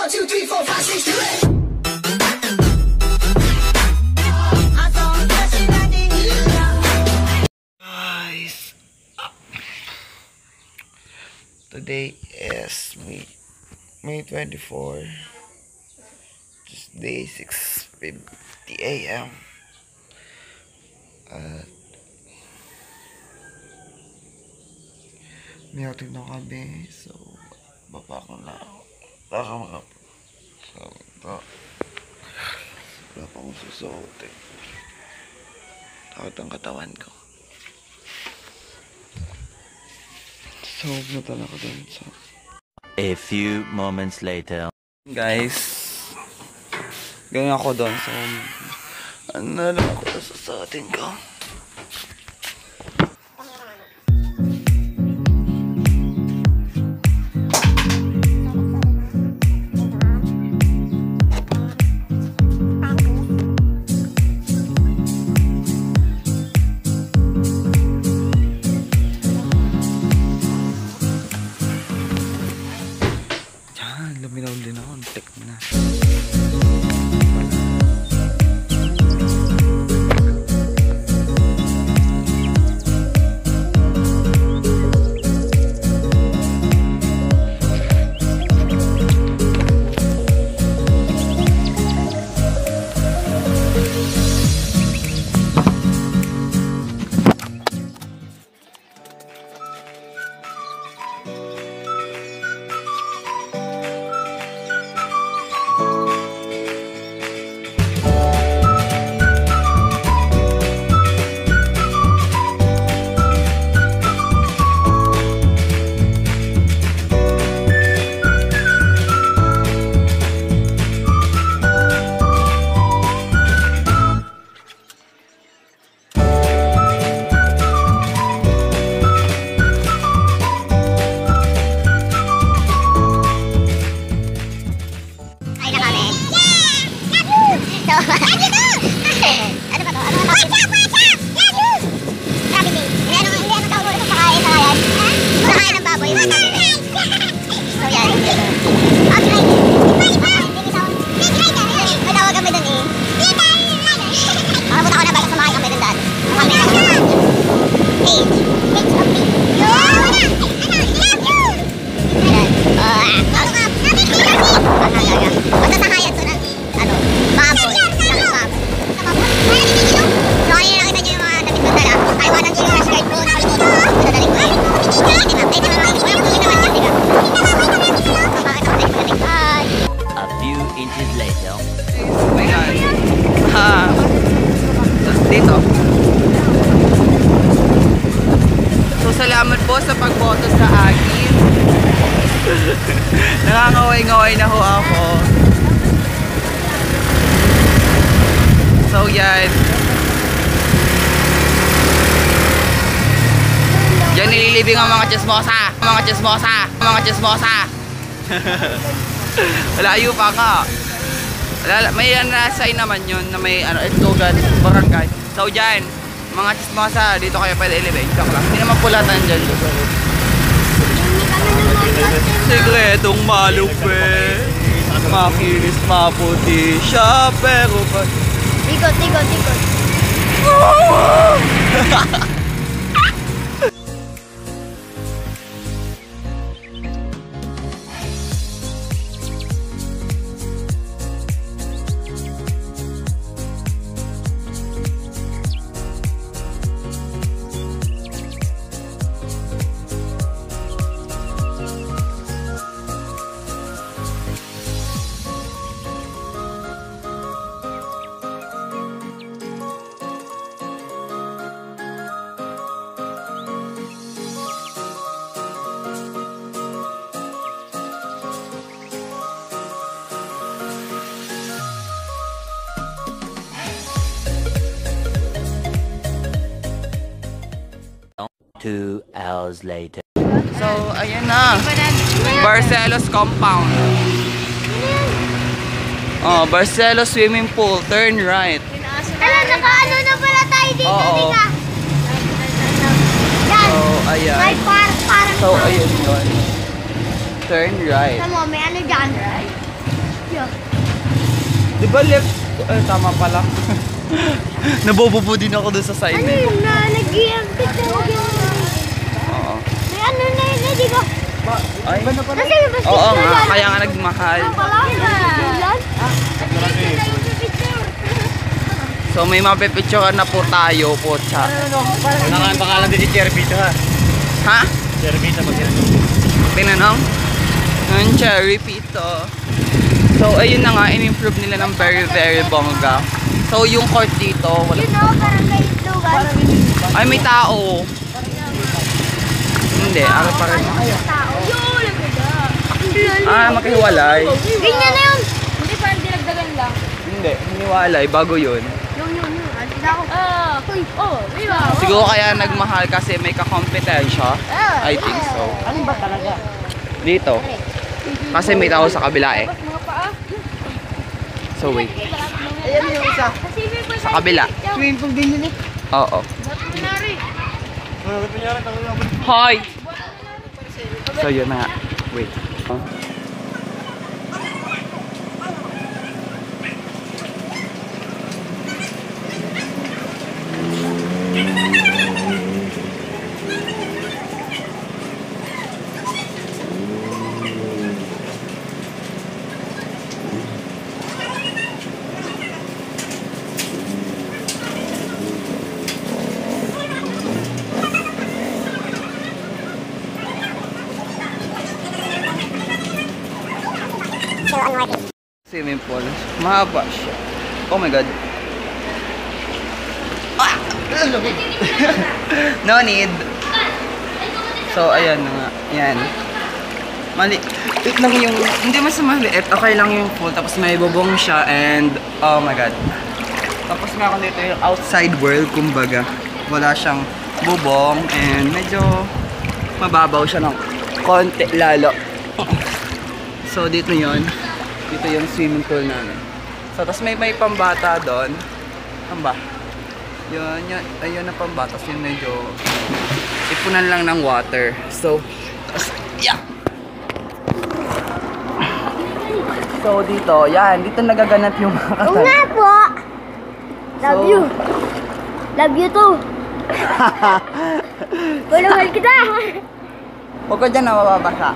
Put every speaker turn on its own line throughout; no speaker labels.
1, 2, 3, 4, 5, 6, 7. Guys, today is May 24, Tuesday, 6:50 AM. May outing na kami, so baba ko na ako. So, ito. Wala pa akong susuotin. Takot ang katawan ko. So, punta na ako dun. So.
A few moments later.
Guys, ganyan ako dun. So, ano na lang ako na susuotin ko. Luminaw din ako, tek na. Dito. So, salamat po sa pagboto sa akin. Nakangaway-ngaway na ho ako. So, yan. Diyan nililibing ang mga chismosa. Mga chismosa. Mga chismosa. Malayo pa ka. May sign naman yun na may slogan, barangay. So dyan, mga chismosa, dito kayo pwede elevate. Joke lang. Hindi naman pulatan dyan. Sikretong malupit, makinis maputi siya, pero
Ikot.
Two hours later.
So, ayan na. Barcelos compound. Oh, Barcelos swimming pool. Turn right.
Nakaano na pala tayo dito.
Oo.
Yan.
So, ayan.
May parang
So, ayun yun. Turn right.
Tama, may ano dyan, right? Yeah.
Di ba left? Tama pala. Nabobobo din ako dun sa side.
Ano yun na nag-i-picture ko yung...
Oo.
May ano na yun, di ba?
Ay.
Kasi yung basket
Oo
na
nga,
yan.
kaya nga nagmahal. So may mapipicturean na po tayo po sa...
Ano nga ang pangalan din si Chervito ha?
Ha?
Chervito ba yan?
Tinanong? Yung cherry pito. So ayun na nga, in-improve nila ng very very bongga. So yung court dito, wala.
You know, parang may lugar.
Ay may tao. Hindi, ano pa rin.
Tao.
Makihiwalay.
Ganyan na yun. Hindi, parang dinagdagan lang.
Hindi, hiniwalay, bago yun.
Yung. Ano ako? Diba?
Siguro kaya nagmahal kasi may kakompetensya. I think so.
Ano ba talaga?
Dito. Kasi may tao sa kabila eh.
Mga paa.
So wait.
Ayan yung isa.
Sa kabila.
Swimming pool din yun eh.
Oo.
Manari.
Hi! So yun na nga. Wait. Swimming pool. Mahaba siya. Oh my god. Ah! No need. So, ayan na nga. Yan. Maliit lang yung... Hindi mas maliit. Okay lang yung pool. Tapos may bubong siya and... Oh my god. Tapos meron dito yung outside world. Kumbaga. Wala siyang bubong. And medyo... mababaw siya ng konti lalo. So, dito yon. Dito yung swimming pool namin. So, tapos may pambata doon. Ano ba? Yun. Ayun na pambata. So, yun medyo ipunan lang ng water. So, tapos, yeah! So, dito. Yan. Dito nagaganap yung mga
Oo nga po. Love you. Love you too. Mahal kita.
Huwag ko dyan na mababasa.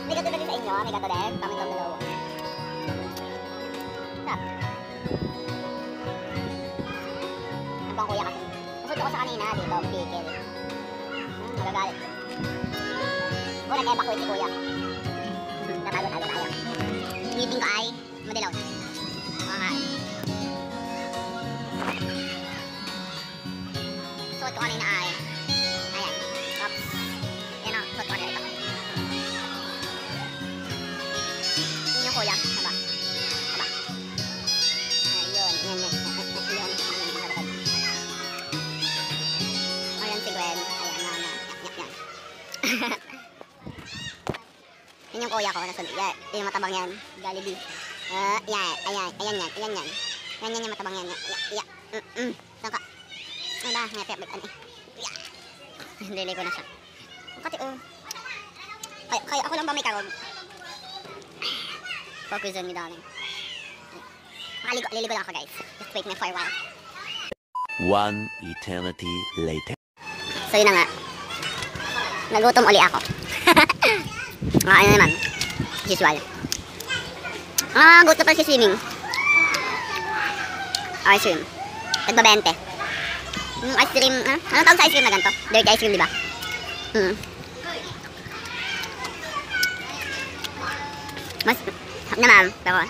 May gato din, kami itong dalawa. Sarap. Ang pang kuya kasi. Nasot ako sa kanina dito, pikil. Magagalit. O, nag-evacuate si kuya. Tatago-tago tayo. Meeting ko ay madilaw. Makakain. Suot ko kanina ay ayan. Oops. Yan ang suot ko kanina ito. Kuya, haba. Haba. Ayun, yan. Ayun. Ayan si Gwen. Ayan, yan. Yan yung kuya ko. Nasunod. Yan, yung matabang yan. Jollibee. Yan. Ayan yan. Yan yung matabang yan. Yan. Saan ka? Ano ba? Hindi ko na siya. Kasi, kaya ako lang ba may karog? Focus on me, darling. Liligo lang ako, guys. Just wait me for a while.
One eternity later.
So, yun na nga. Nagutom uli ako. Ano naman. Usual. Gusto pa si swimming. Ice cream. Nagba-20. Ice cream, anong tawag sa ice cream na ganito? Dirty ice cream, di ba? Mas, naman, pero,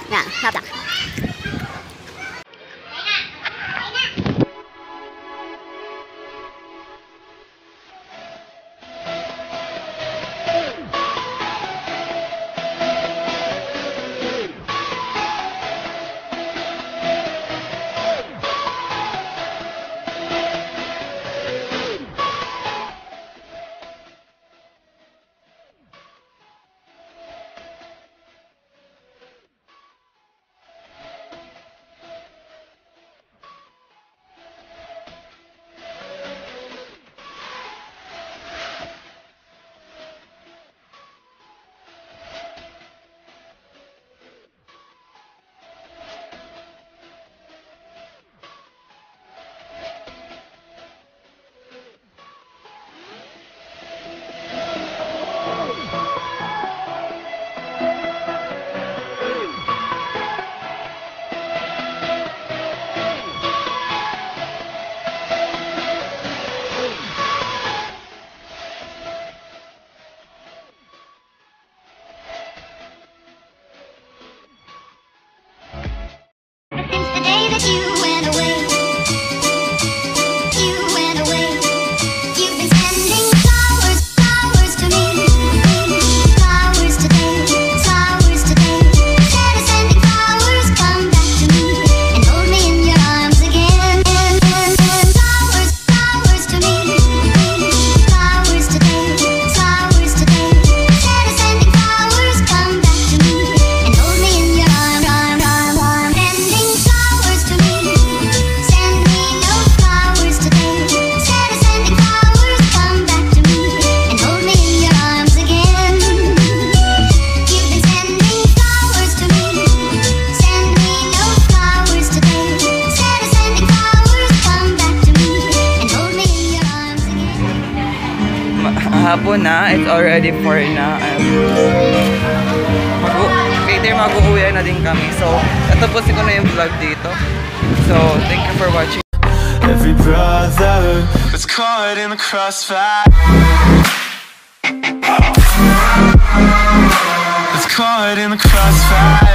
yan, sarap lang.
Hapon na, it's already 4 na. Later mag-uuwi na din kami. So, tatapusin ko na yung vlog dito. So, thank you for watching.
Every brother was caught in the crossfire. Was caught in the crossfire.